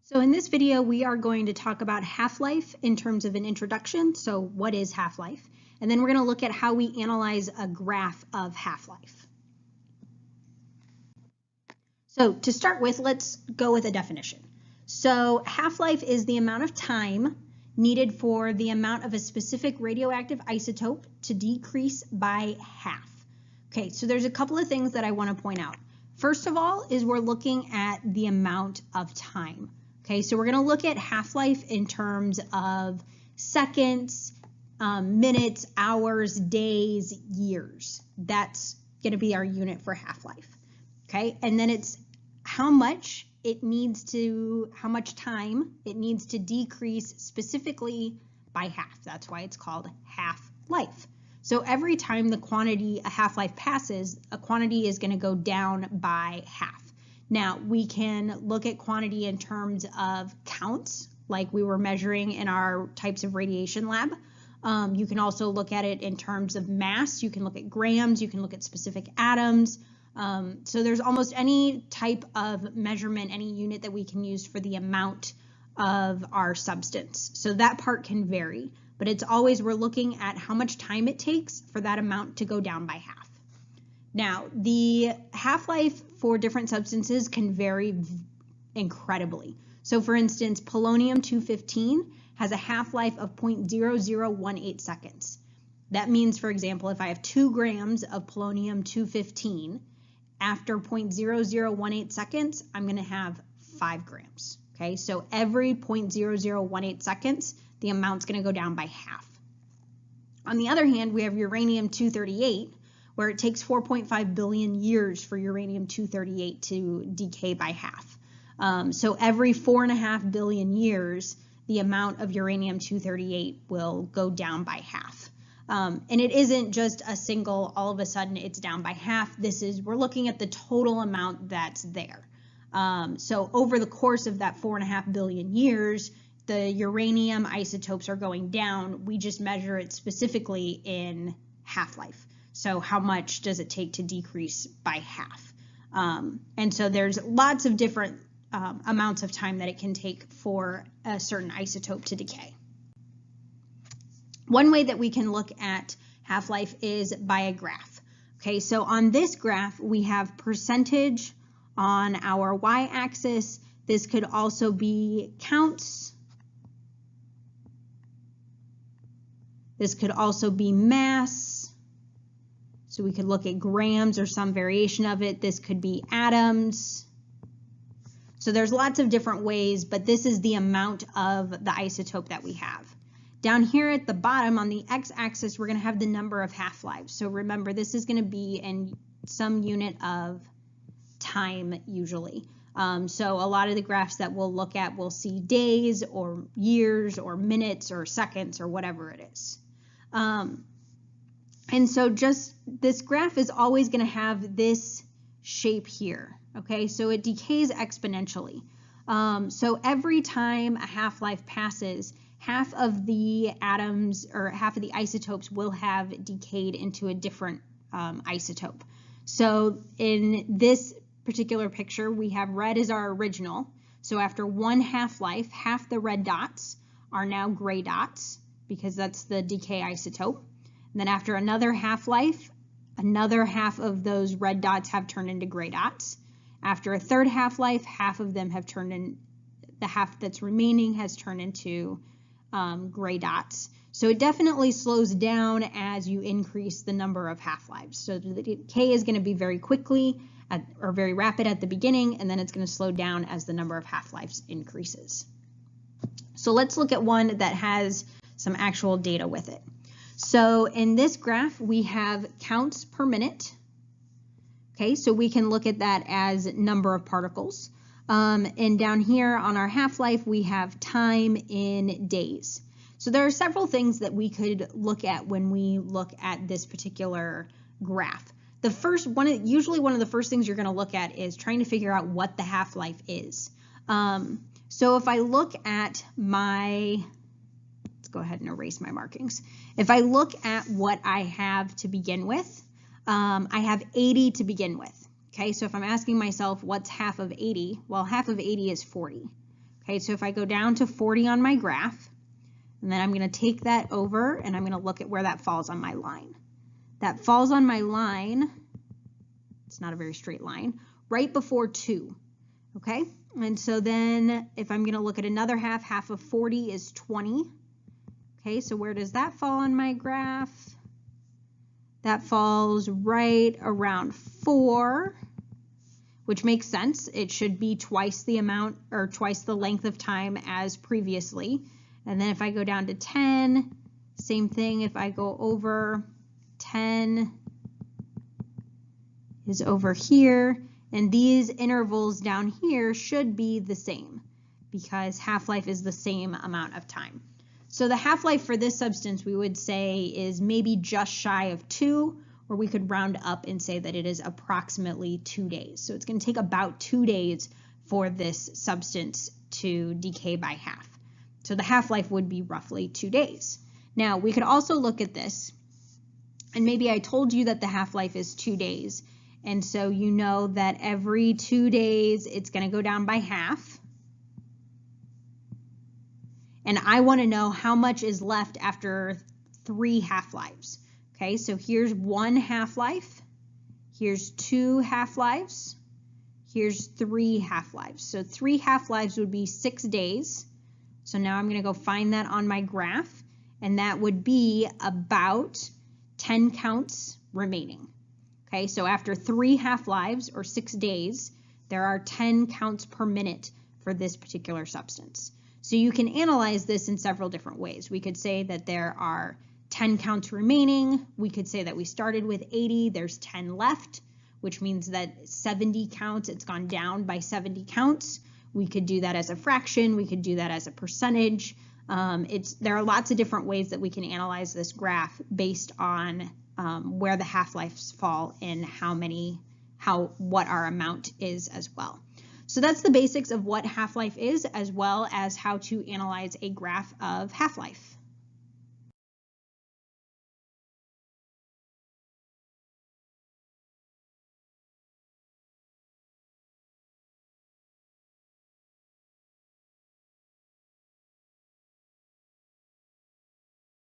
So in this video, we are going to talk about half-life in terms of an introduction. So what is half-life? And then we're going to look at how we analyze a graph of half-life. So to start with, let's go with a definition. So half-life is the amount of time needed for the amount of a specific radioactive isotope to decrease by half. Okay, so there's a couple of things that I want to point out. First of all is we're looking at the amount of time. Okay, so we're going to look at half-life in terms of seconds, minutes, hours, days, years. That's going to be our unit for half-life. Okay, and then it's how much time it needs to decrease specifically by half. That's why it's called half-life. So every time the quantity a half-life passes, a quantity is going to go down by half. Now, we can look at quantity in terms of counts, like we were measuring in our types of radiation lab. You can also look at it in terms of mass. You can look at grams. You can look at specific atoms. So there's almost any type of measurement, any unit that we can use for the amount of our substance. So that part can vary, but it's always we're looking at how much time it takes for that amount to go down by half. Now, the half-life for different substances can vary incredibly. So for instance, polonium-215 has a half-life of 0.0018 seconds. That means, for example, if I have 2 grams of polonium-215, after 0.0018 seconds, I'm going to have 5 grams. Okay, so every 0.0018 seconds, the amount's going to go down by half. On the other hand, we have uranium-238, where it takes 4.5 billion years for uranium-238 to decay by half. So every 4.5 billion years, the amount of uranium-238 will go down by half. And it isn't just a single, all of a sudden it's down by half. We're looking at the total amount that's there. So over the course of that 4.5 billion years, the uranium isotopes are going down. We just measure it specifically in half-life. So how much does it take to decrease by half? And so there's lots of different amounts of time that it can take for a certain isotope to decay. One way that we can look at half-life is by a graph. Okay, so on this graph, we have percentage on our y-axis. This could also be counts. This could also be mass. So we could look at grams or some variation of it. This could be atoms. So there's lots of different ways, but this is the amount of the isotope that we have. Down here at the bottom on the x-axis, we're going to have the number of half-lives. So remember, this is going to be in some unit of time usually. So a lot of the graphs that we'll look at, we'll see days or years or minutes or seconds or whatever it is. And so just this graph is always going to have this shape here, okay? So it decays exponentially. So every time a half-life passes, half of the atoms or half of the isotopes will have decayed into a different isotope. So in this particular picture, we have red as our original. So after one half-life, half the red dots are now gray dots because that's the decay isotope. And then after another half-life, another half of those red dots have turned into gray dots. After a third half-life, half of them have turned in, the half that's remaining has turned into gray dots. So it definitely slows down as you increase the number of half-lives. So the decay is going to be very quickly or very rapid at the beginning, and then it's going to slow down as the number of half-lives increases. So let's look at one that has some actual data with it. So in this graph, we have counts per minute. Okay, so we can look at that as number of particles. And down here on our half-life, we have time in days. So there are several things that we could look at when we look at this particular graph. The first one, usually one of the first things you're going to look at is trying to figure out what the half-life is. So if I look at let's go ahead and erase my markings. If I look at what I have to begin with, I have 80 to begin with. Okay, so if I'm asking myself what's half of 80, well, half of 80 is 40. Okay, so if I go down to 40 on my graph, and then I'm going to take that over and I'm going to look at where that falls on my line. That falls on my line, it's not a very straight line, right before 2. Okay, and so then if I'm going to look at another half, half of 40 is 20. Okay, so where does that fall on my graph? That falls right around 4, which makes sense. It should be twice the amount or twice the length of time as previously. And then if I go down to 10, same thing. If I go over 10 is over here, and these intervals down here should be the same because half-life is the same amount of time. So the half-life for this substance we would say is maybe just shy of 2, or we could round up and say that it is approximately 2 days. So it's going to take about 2 days for this substance to decay by half. So the half-life would be roughly 2 days. Now we could also look at this, and maybe I told you that the half-life is 2 days, and so you know that every 2 days it's going to go down by half. And I want to know how much is left after 3 half-lives. Okay, so here's 1 half-life, here's 2 half-lives, here's 3 half-lives. So 3 half-lives would be 6 days. So now I'm going to go find that on my graph, and that would be about 10 counts remaining. Okay, so after 3 half-lives or 6 days, there are 10 counts per minute for this particular substance. So you can analyze this in several different ways. We could say that there are 10 counts remaining. We could say that we started with 80, there's 10 left, which means that 70 counts, it's gone down by 70 counts. We could do that as a fraction, we could do that as a percentage. There are lots of different ways that we can analyze this graph based on where the half-lives fall and what our amount is as well. So that's the basics of what half-life is, as well as how to analyze a graph of half-life.